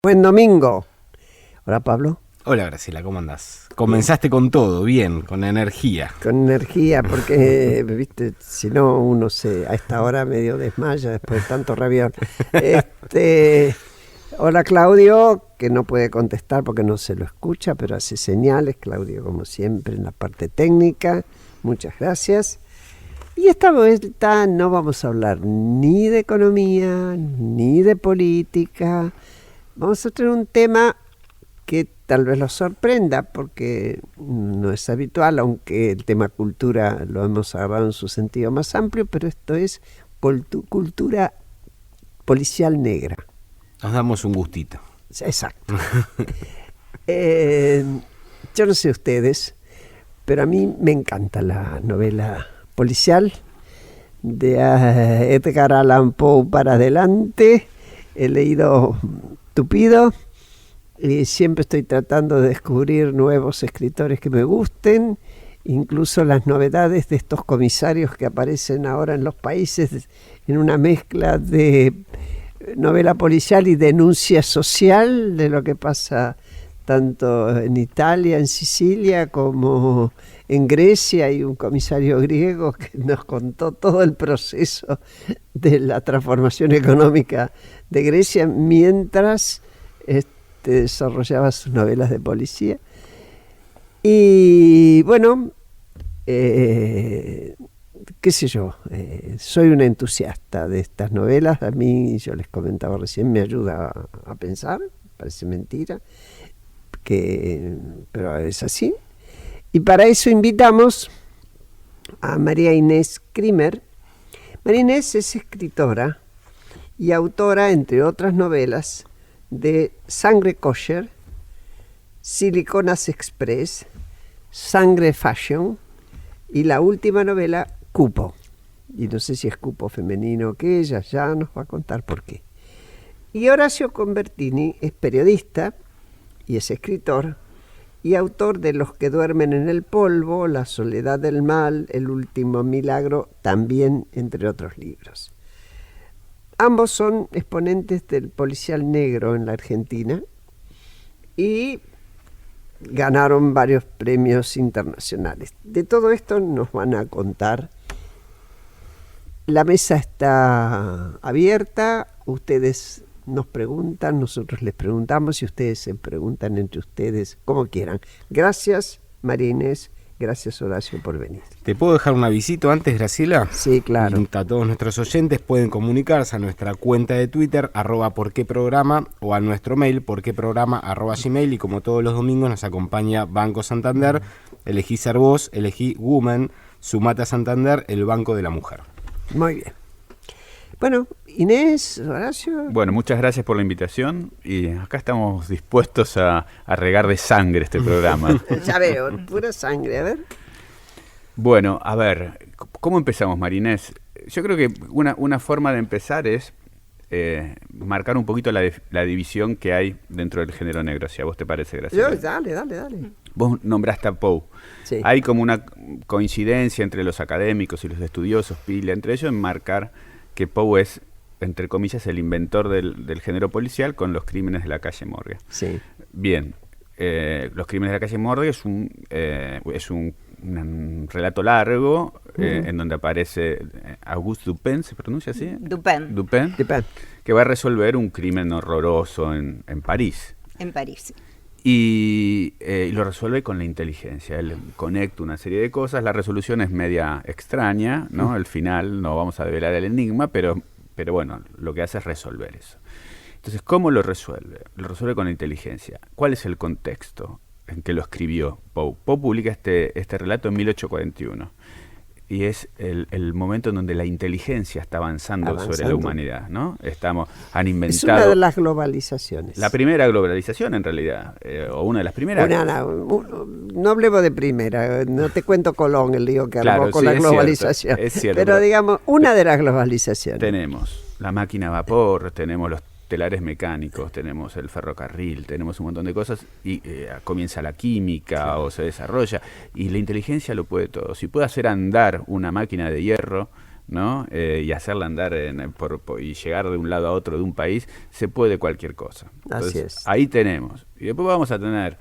Buen domingo. Hola, Pablo. Hola, Graciela, ¿cómo andás? Comenzaste con todo, bien, con energía. Con energía, porque, viste, si no, uno a esta hora medio desmaya después de tanto rabiar. Hola, Claudio, que no puede contestar porque no se lo escucha, pero hace señales. Claudio, como siempre, en la parte técnica. Muchas gracias. Y esta vuelta no vamos a hablar ni de economía, ni de política. Vamos a tener un tema que tal vez los sorprenda porque no es habitual, aunque el tema cultura lo hemos agarrado en su sentido más amplio, pero esto es cultura policial negra. Nos damos un gustito. Exacto. Yo no sé ustedes, pero a mí me encanta la novela policial de Edgar Allan Poe para adelante. He leído Tupido y siempre estoy tratando de descubrir nuevos escritores que me gusten, incluso las novedades de estos comisarios que aparecen ahora en los países en una mezcla de novela policial y denuncia social de lo que pasa tanto en Italia, en Sicilia, como en Grecia. Hay un comisario griego que nos contó todo el proceso de la transformación económica de Grecia mientras desarrollaba sus novelas de policía. Y bueno, qué sé yo, soy una entusiasta de estas novelas. A mí, yo les comentaba recién, me ayuda a pensar, parece mentira, pero es así. Y para eso invitamos a María Inés Krimer. María Inés es escritora y autora, entre otras novelas, de Sangre Kosher, Siliconas Express, Sangre Fashion y la última novela, Cupo. Y no sé si es cupo femenino o qué, ella ya nos va a contar por qué. Y Horacio Convertini es periodista y es escritor y autor de Los que duermen en el polvo, La soledad del mal, El último milagro, también entre otros libros. Ambos son exponentes del policial negro en la Argentina y ganaron varios premios internacionales. De todo esto nos van a contar. La mesa está abierta, ustedes nos preguntan, nosotros les preguntamos y ustedes se preguntan entre ustedes como quieran. Gracias, María Inés. Gracias, Horacio, por venir. ¿Te puedo dejar un avisito antes, Graciela? Sí, claro. A todos nuestros oyentes pueden comunicarse a nuestra cuenta de Twitter, @porqueprograma, o a nuestro mail, porqueprograma@gmail, y como todos los domingos nos acompaña Banco Santander. Elegí ser vos, elegí Women, sumate a Santander, el Banco de la Mujer. Muy bien. Bueno, Inés, Horacio. Bueno, muchas gracias por la invitación y acá estamos dispuestos a regar de sangre este programa. Ya veo, pura sangre, a ver. Bueno, a ver, ¿cómo empezamos, Marinés? Yo creo que una forma de empezar es marcar un poquito la división que hay dentro del género negro, si a vos te parece, Graciela. Dale. Vos nombraste a Poe. Sí. Hay como una coincidencia entre los académicos y los estudiosos, pila, entre ellos en marcar que Poe es, entre comillas, el inventor del género policial con Los crímenes de la calle Morgue. Sí. Bien, Los crímenes de la calle Morgue es un relato largo en donde aparece Auguste Dupin, ¿se pronuncia así? Dupin, que va a resolver un crimen horroroso en París. En París. Y lo resuelve con la inteligencia. Él conecta una serie de cosas. La resolución es media extraña, ¿no? Al final no vamos a develar el enigma, pero bueno, lo que hace es resolver eso. Entonces, ¿cómo lo resuelve? Lo resuelve con la inteligencia. ¿Cuál es el contexto en que lo escribió Poe? Poe publica este relato en 1841. Y es el momento en donde la inteligencia está avanzando sobre la humanidad, ¿no? Han inventado... Es una de las globalizaciones. La primera globalización, en realidad, o una de las primeras. No hablemos de primera, no te cuento Colón, el lío que armó con la globalización. Es cierto. Pero digamos, una de las globalizaciones. Tenemos la máquina a vapor, tenemos los telares mecánicos, tenemos el ferrocarril, tenemos un montón de cosas y comienza la química o se desarrolla y la inteligencia lo puede todo. Si puede hacer andar una máquina de hierro, ¿no? Y hacerla andar y llegar de un lado a otro de un país, se puede cualquier cosa. Entonces, así es. ahí tenemos. Y después vamos a tener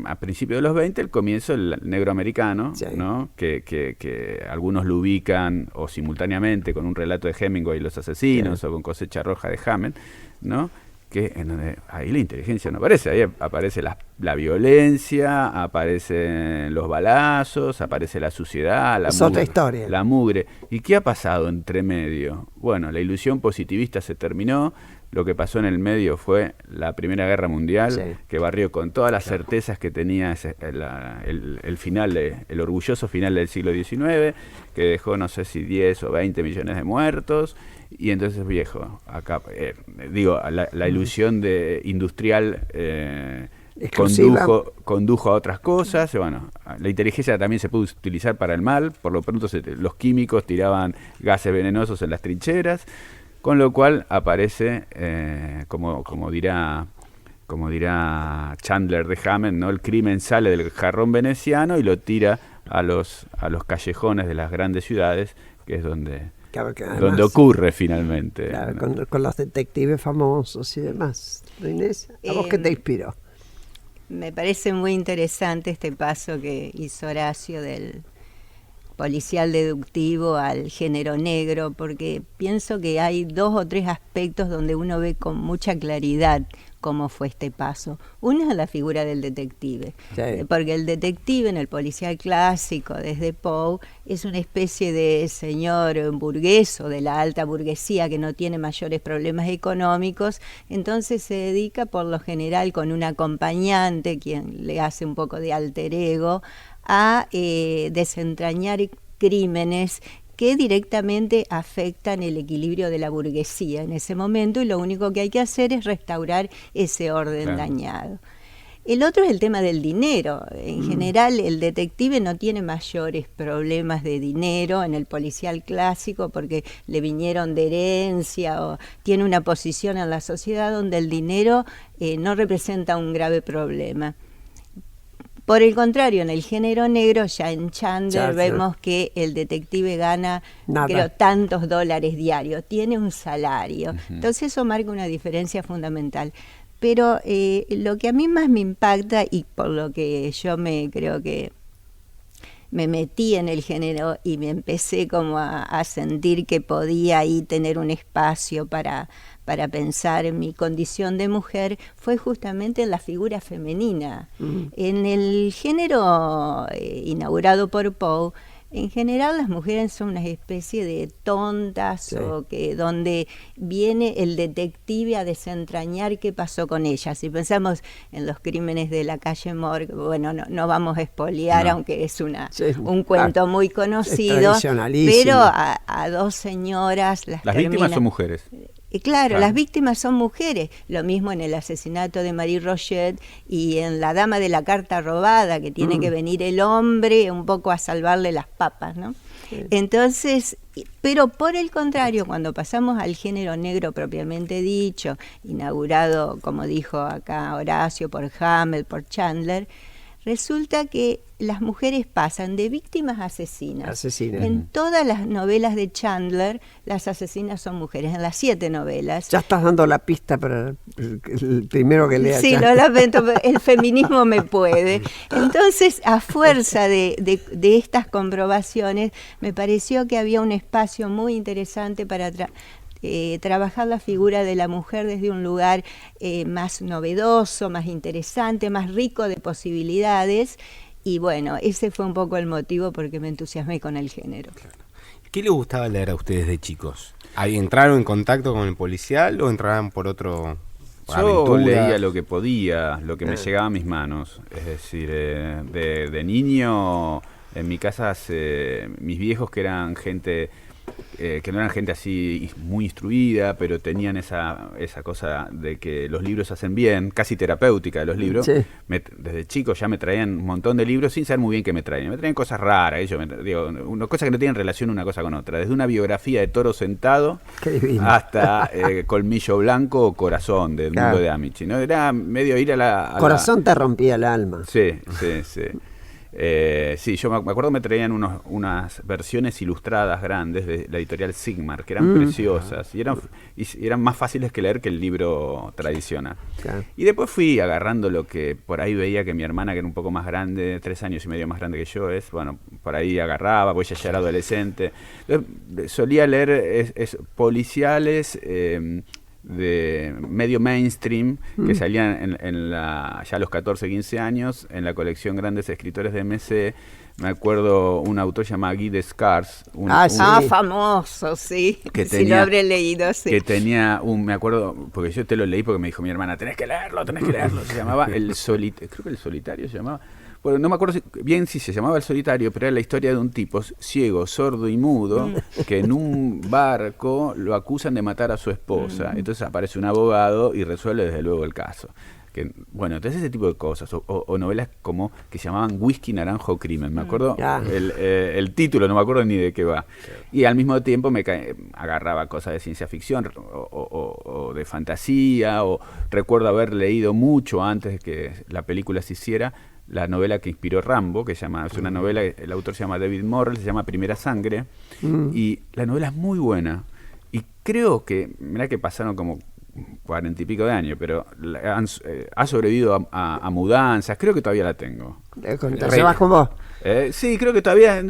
a principios de los 20 el comienzo del negro americano, sí, ¿no? Que algunos lo ubican o simultáneamente con un relato de Hemingway y los asesinos, sí, o con Cosecha Roja de Hammett, ¿no? Que en donde ahí la inteligencia no aparece, ahí aparece la violencia, aparecen los balazos, aparece la suciedad, otra historia. La mugre. ¿Y qué ha pasado entre medio? Bueno, la ilusión positivista se terminó. Lo que pasó en el medio fue la Primera Guerra Mundial, sí, que barrió con todas las certezas que tenía el final, el orgulloso final del siglo XIX, que dejó no sé si 10 o 20 millones de muertos. Y entonces, viejo, acá, la ilusión industrial condujo a otras cosas. Bueno, la inteligencia también se puede utilizar para el mal. Por lo pronto los químicos tiraban gases venenosos en las trincheras. Con lo cual aparece, como dirá Chandler de Hammett, ¿no? El crimen sale del jarrón veneciano y lo tira a los callejones de las grandes ciudades, que es donde ocurre finalmente. Claro, ¿no? con los detectives famosos y demás. Inés, ¿a vos qué te inspiró? Me parece muy interesante este paso que hizo Horacio del policial deductivo al género negro, porque pienso que hay 2 o 3 aspectos donde uno ve con mucha claridad cómo fue este paso. Uno es la figura del detective, sí, porque el detective en el policial clásico desde Poe es una especie de señor burgués o de la alta burguesía que no tiene mayores problemas económicos, entonces se dedica por lo general con un acompañante, quien le hace un poco de alter ego, a desentrañar crímenes que directamente afectan el equilibrio de la burguesía en ese momento, y lo único que hay que hacer es restaurar ese orden, claro, dañado. El otro es el tema del dinero. En general, el detective no tiene mayores problemas de dinero en el policial clásico porque le vinieron de herencia o tiene una posición en la sociedad donde el dinero no representa un grave problema. Por el contrario, en el género negro, ya en Chandler vemos que el detective gana, creo, tantos dólares diarios, tiene un salario. Entonces eso marca una diferencia fundamental. Pero lo que a mí más me impacta, y por lo que yo creo que me metí en el género y me empecé como a sentir que podía ahí tener un espacio para pensar en mi condición de mujer, fue justamente en la figura femenina. En el género inaugurado por Poe, en general las mujeres son una especie de tontas, sí, o donde viene el detective a desentrañar qué pasó con ellas. Si pensamos en los crímenes de la calle Morgue, bueno, no vamos a espoliar, aunque es un cuento muy conocido, pero a 2 señoras las víctimas son mujeres. Claro, las víctimas son mujeres. Lo mismo en el asesinato de Marie Rogêt y en La dama de la carta robada, que tiene que venir el hombre un poco a salvarle las papas, ¿no? Sí. Entonces, pero por el contrario, cuando pasamos al género negro propiamente dicho, inaugurado, como dijo acá Horacio, por Hammett, por Chandler, resulta que las mujeres pasan de víctimas a asesinas. En todas las novelas de Chandler, las asesinas son mujeres, en las 7 novelas. Ya estás dando la pista para el primero que lea. Sí, lo lamento, pero el feminismo me puede. Entonces, a fuerza de estas comprobaciones, me pareció que había un espacio muy interesante para trabajar la figura de la mujer desde un lugar más novedoso, más interesante, más rico de posibilidades. Y bueno, ese fue un poco el motivo por que me entusiasmé con el género. Claro. ¿Qué les gustaba leer a ustedes de chicos? ¿Entraron en contacto con el policial o entraban por otro? Yo leía lo que podía, lo que me llegaba a mis manos. Es decir, de niño, en mi casa, mis viejos, que eran gente que no eran gente así muy instruida, pero tenían esa cosa de que los libros hacen bien, casi terapéutica de los libros. Sí. Desde chico ya me traían un montón de libros sin saber muy bien qué me traían. Me traían cosas raras, cosas que no tienen relación una cosa con otra. Desde una biografía de Toro Sentado hasta Colmillo Blanco o Corazón, del mundo de Amici, ¿no? Era medio ir a la... Corazón te rompía el alma. Sí. Sí, yo me acuerdo que me traían unas versiones ilustradas grandes de la editorial Sigmar, que eran preciosas y eran más fáciles que leer que el libro tradicional. Claro. Y después fui agarrando lo que por ahí veía que mi hermana, que era un poco más grande, 3 años y medio más grande que yo, bueno, por ahí agarraba, pues ella ya era adolescente. Solía leer policiales de medio mainstream que salían ya a los 14, 15 años en la colección Grandes Escritores de MC. Me acuerdo un autor llamado Guy Descartes. Famoso, sí. Que si lo habré leído, sí. Que tenía me acuerdo, porque yo te lo leí porque me dijo mi hermana, tenés que leerlo. Se llamaba creo que El Solitario se llamaba. Bueno, no me acuerdo bien si se llamaba El Solitario, pero era la historia de un tipo ciego, sordo y mudo que en un barco lo acusan de matar a su esposa. Entonces aparece un abogado y resuelve desde luego el caso. Bueno, entonces ese tipo de cosas, o novelas como que se llamaban Whisky, Naranjo, Crimen. Me acuerdo el título, no me acuerdo ni de qué va. Y al mismo tiempo agarraba cosas de ciencia ficción o de fantasía, o recuerdo haber leído mucho antes de que la película se hiciera la novela que inspiró Rambo, es una novela, el autor se llama David Morrell, se llama Primera Sangre, y la novela es muy buena. Y creo que, mirá que pasaron como 40 y pico de años, pero ha sobrevivido a mudanzas, creo que todavía la tengo. ¿Se va con vos? Sí, creo que todavía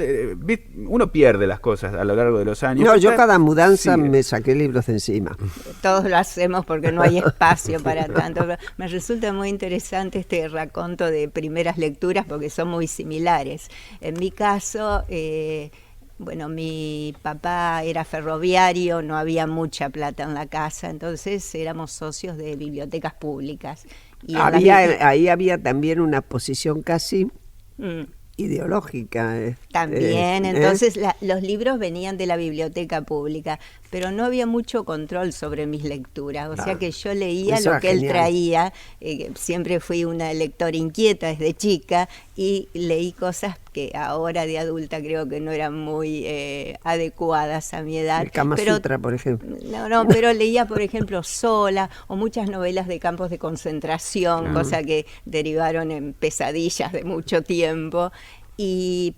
uno pierde las cosas a lo largo de los años. No, yo cada mudanza me saqué libros de encima. Todos lo hacemos porque no hay espacio para tanto. Me resulta muy interesante este raconto de primeras lecturas porque son muy similares. En mi caso, bueno, mi papá era ferroviario, no había mucha plata en la casa, entonces éramos socios de bibliotecas públicas. Y ahí había también una posición casi ideológica. También, entonces los libros venían de la biblioteca pública, pero no había mucho control sobre mis lecturas, o sea que yo leía lo que él traía, siempre fui una lectora inquieta desde chica y leí cosas que ahora de adulta creo que no eran muy adecuadas a mi edad. El Kama Sutra, por ejemplo. No, pero leía, por ejemplo, Sola o muchas novelas de campos de concentración, cosa que derivaron en pesadillas de mucho tiempo.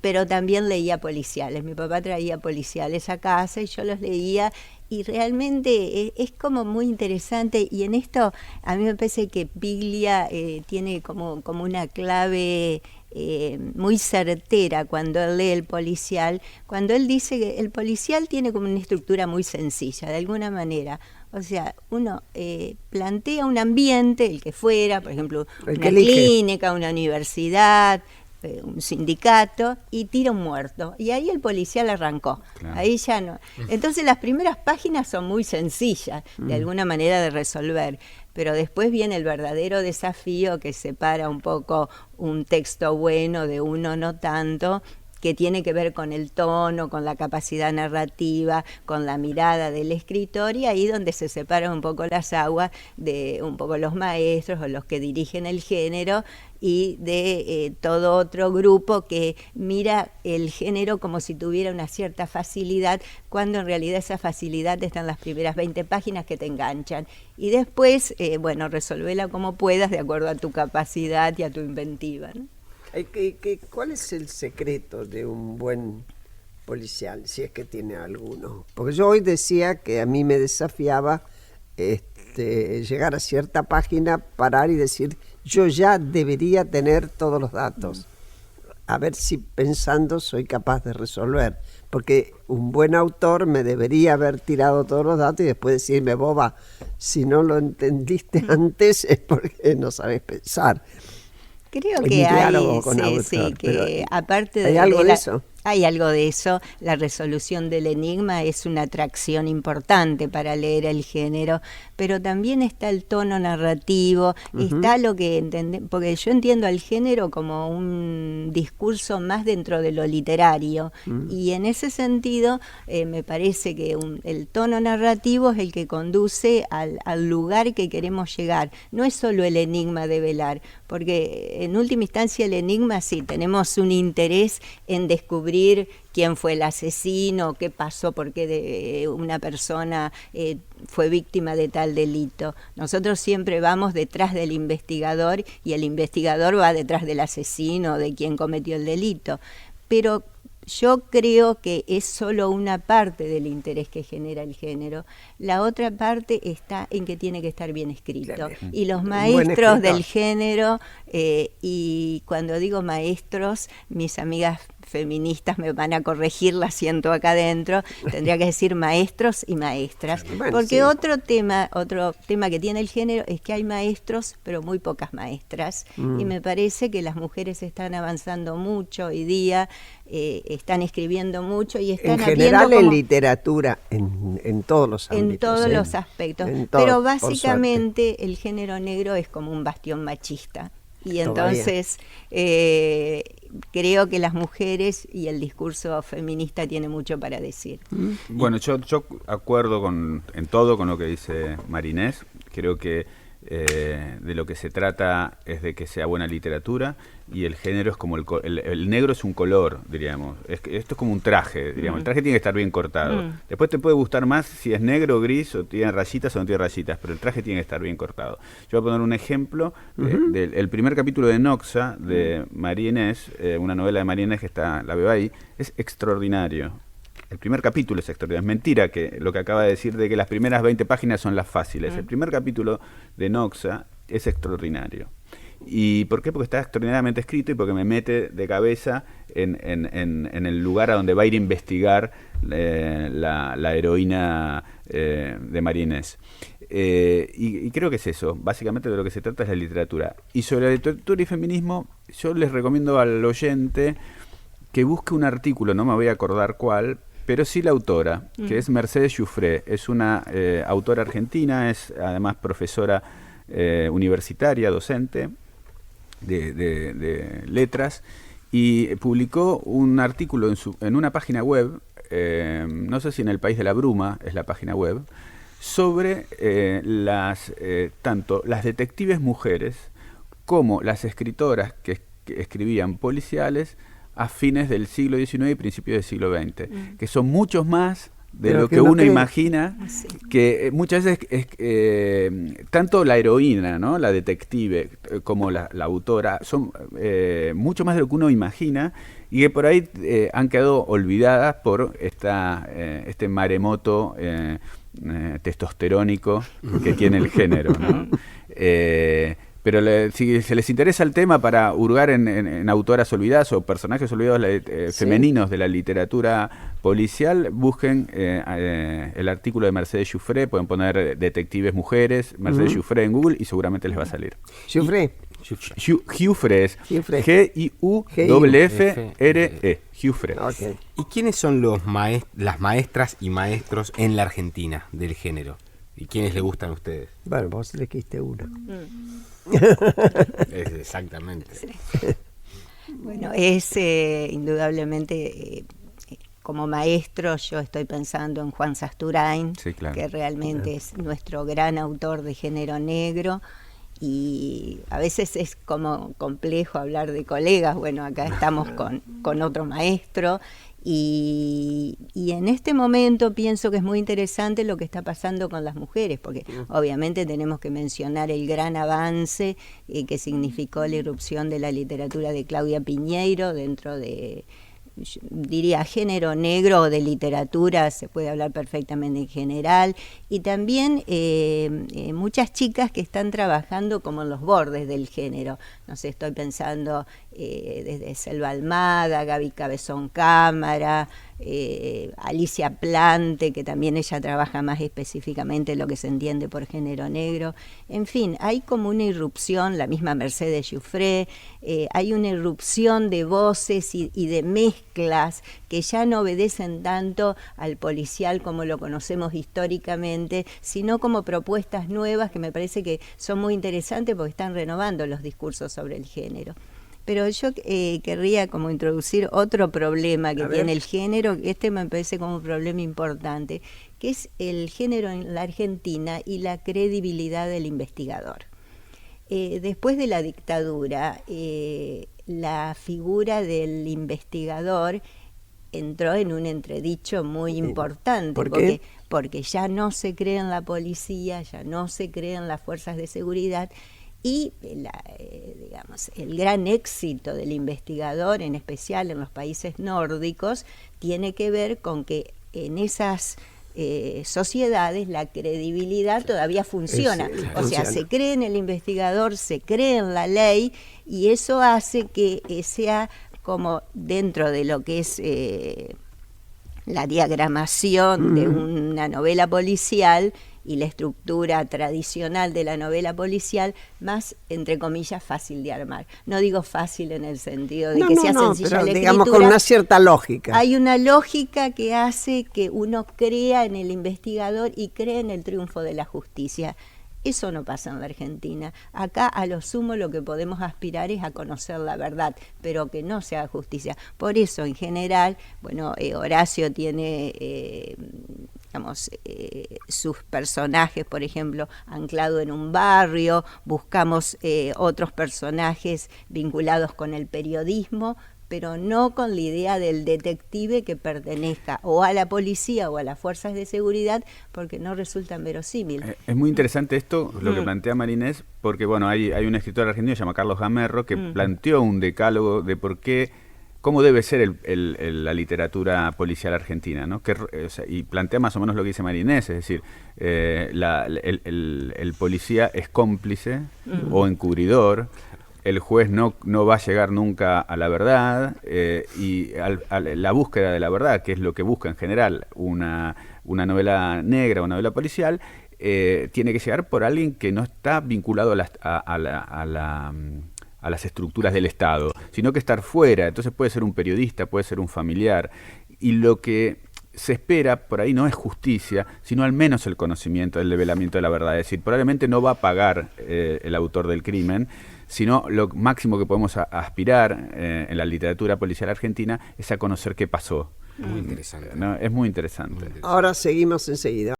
Pero también leía policiales. Mi papá traía policiales a casa y yo los leía y realmente es como muy interesante, y en esto a mí me parece que Piglia tiene como una clave muy certera cuando él lee el policial, cuando él dice que el policial tiene como una estructura muy sencilla, de alguna manera. O sea, uno plantea un ambiente, el que fuera, por ejemplo, una clínica, una universidad, un sindicato, y tira un muerto. Y ahí el policial arrancó. Claro. Ahí ya no. Entonces las primeras páginas son muy sencillas, de alguna manera de resolver. Pero después viene el verdadero desafío que separa un poco un texto bueno de uno no tanto, que tiene que ver con el tono, con la capacidad narrativa, con la mirada del escritor, y ahí donde se separan un poco las aguas de un poco los maestros o los que dirigen el género y de todo otro grupo que mira el género como si tuviera una cierta facilidad, cuando en realidad esa facilidad está en las primeras 20 páginas que te enganchan. Y después, bueno, resolvela como puedas de acuerdo a tu capacidad y a tu inventiva, ¿no? ¿Cuál es el secreto de un buen policial, si es que tiene alguno? Porque yo hoy decía que a mí me desafiaba llegar a cierta página, parar y decir, yo ya debería tener todos los datos. A ver si pensando soy capaz de resolver. Porque un buen autor me debería haber tirado todos los datos y después decirme, boba, si no lo entendiste antes es porque no sabes pensar. Creo que aparte de eso. Hay algo de eso. La resolución del enigma es una atracción importante para leer el género, pero también está el tono narrativo, está lo que entendemos, porque yo entiendo al género como un discurso más dentro de lo literario, y en ese sentido me parece que el tono narrativo es el que conduce al lugar que queremos llegar. No es solo el enigma de velar, porque en última instancia el enigma sí, tenemos un interés en descubrir quién fue el asesino, qué pasó, por qué una persona fue víctima de tal delito. Nosotros siempre vamos detrás del investigador y el investigador va detrás del asesino, de quien cometió el delito. Pero yo creo que es solo una parte del interés que genera el género. La otra parte está en que tiene que estar bien escrito. Claro. Y los maestros del género, y cuando digo maestros, mis amigas feministas me van a corregir, la siento acá adentro, tendría que decir maestros y maestras, Bueno, porque sí. otro tema que tiene el género es que hay maestros, pero muy pocas maestras, y me parece que las mujeres están avanzando mucho hoy día, están escribiendo mucho y están En general como, en literatura, en todos los ámbitos. en todos los aspectos, En todo, pero por básicamente el género negro es como un bastión machista. Y Todavía. entonces creo que las mujeres y el discurso feminista tiene mucho para decir. Bueno, yo acuerdo en todo con lo que dice Marinés. Creo que de lo que se trata es de que sea buena literatura, y el género es como el negro es un color, diríamos. Esto es como un traje, diríamos. El traje tiene que estar bien cortado. Después te puede gustar más si es negro o gris, o tiene rayitas o no tiene rayitas, pero el traje tiene que estar bien cortado. Yo voy a poner un ejemplo del primer capítulo de Noxa, de María Inés, una novela de María Inés que la veo ahí, es extraordinario. El primer capítulo es extraordinario. Es mentira que lo que acaba de decir de que las primeras 20 páginas son las fáciles. El primer capítulo de Noxa es extraordinario. ¿Y por qué? Porque está extraordinariamente escrito y porque me mete de cabeza en el lugar a donde va a ir a investigar la heroína de María Inés. Y creo que es eso. Básicamente de lo que se trata es la literatura. Y sobre la literatura y feminismo, yo les recomiendo al oyente que busque un artículo, no me voy a acordar cuál, pero sí la autora, que es Mercedes Giuffré. Es una autora argentina, es además profesora universitaria, docente de letras, y publicó un artículo en una página web, no sé si en El País de la Bruma es la página web, sobre tanto las detectives mujeres como las escritoras que escribían policiales a fines del siglo XIX y principios del siglo XX, que son muchos más de Pero lo que que uno uno cree. imagina, que muchas veces tanto la heroína, ¿no?, la detective, como la autora, son mucho más de lo que uno imagina, y que por ahí han quedado olvidadas por este maremoto testosterónico que tiene el género, ¿no? Pero si se les interesa el tema para hurgar en autoras olvidadas o personajes olvidados femeninos de la literatura policial, busquen el artículo de Mercedes Giuffré, pueden poner detectives mujeres, Mercedes Giuffré en Google, y seguramente les va a salir. Giuffré. Giuffré es Giuffré. Giuffre, Giuffré. Ok. ¿Y quiénes son las maestras y maestros en la Argentina del género? ¿Y quiénes le gustan a ustedes? Bueno, vos elegiste uno. Exactamente. Bueno, es indudablemente, como maestro, yo estoy pensando en Juan Sasturain, Sí, claro. que realmente es nuestro gran autor de género negro, y a veces es como complejo hablar de colegas. Bueno, acá estamos con otro maestro, y en este momento pienso que es muy interesante lo que está pasando con las mujeres, porque obviamente tenemos que mencionar el gran avance que significó la irrupción de la literatura de Claudia Piñeiro dentro de, yo diría, género negro o de literatura, se puede hablar perfectamente en general, y también muchas chicas que están trabajando como en los bordes del género. No sé, estoy pensando desde Selva Almada, Gaby Cabezón Cámara, Alicia Plante, que también ella trabaja más específicamente lo que se entiende por género negro. En fin, hay como una irrupción, la misma Mercedes Giuffré, hay una irrupción de voces y de mezclas que ya no obedecen tanto al policial como lo conocemos históricamente, sino como propuestas nuevas que me parece que son muy interesantes porque están renovando los discursos sobre el género. Pero yo querría como introducir otro problema que tiene el género, que me parece como un problema importante, que es el género en la Argentina y la credibilidad del investigador. Después de la dictadura, la figura del investigador entró en un entredicho muy importante. ¿Por qué? Porque ya no se cree en la policía, ya no se cree en las fuerzas de seguridad, y digamos, el gran éxito del investigador, en especial en los países nórdicos, tiene que ver con que en esas sociedades la credibilidad todavía funciona. O sea, se cree en el investigador, se cree en la ley, y eso hace que sea como dentro de lo que es la diagramación de una novela policial y la estructura tradicional de la novela policial, más, entre comillas, fácil de armar. No digo fácil en el sentido de que sea sencilla pero la digamos escritura. con una cierta lógica. Hay una lógica que hace que uno crea en el investigador y cree en el triunfo de la justicia. Eso no pasa en la Argentina. Acá, a lo sumo, lo que podemos aspirar es a conocer la verdad, pero que no se haga justicia. Por eso, en general, bueno, Horacio tiene, digamos, sus personajes, por ejemplo, anclado en un barrio. Buscamos otros personajes vinculados con el periodismo, pero no con la idea del detective que pertenezca o a la policía o a las fuerzas de seguridad, porque no resultan verosímiles. Es muy interesante esto, lo que plantea María Inés, porque bueno, hay un escritor argentino que se llama Carlos Gamerro, que planteó un decálogo de cómo debe ser la literatura policial argentina, ¿no? Y plantea más o menos lo que dice María Inés, es decir, el policía es cómplice o encubridor. El juez no va a llegar nunca a la verdad, y la búsqueda de la verdad, que es lo que busca en general una novela negra, una novela policial, tiene que llegar por alguien que no está vinculado a las estructuras del Estado, sino que estar fuera. Entonces puede ser un periodista, puede ser un familiar, y lo que se espera por ahí no es justicia, sino al menos el conocimiento, el develamiento de la verdad. Es decir, probablemente no va a pagar el autor del crimen, sino lo máximo que podemos aspirar en la literatura policial argentina es a conocer qué pasó. Muy interesante. ¿No? Es muy interesante. Ahora seguimos enseguida.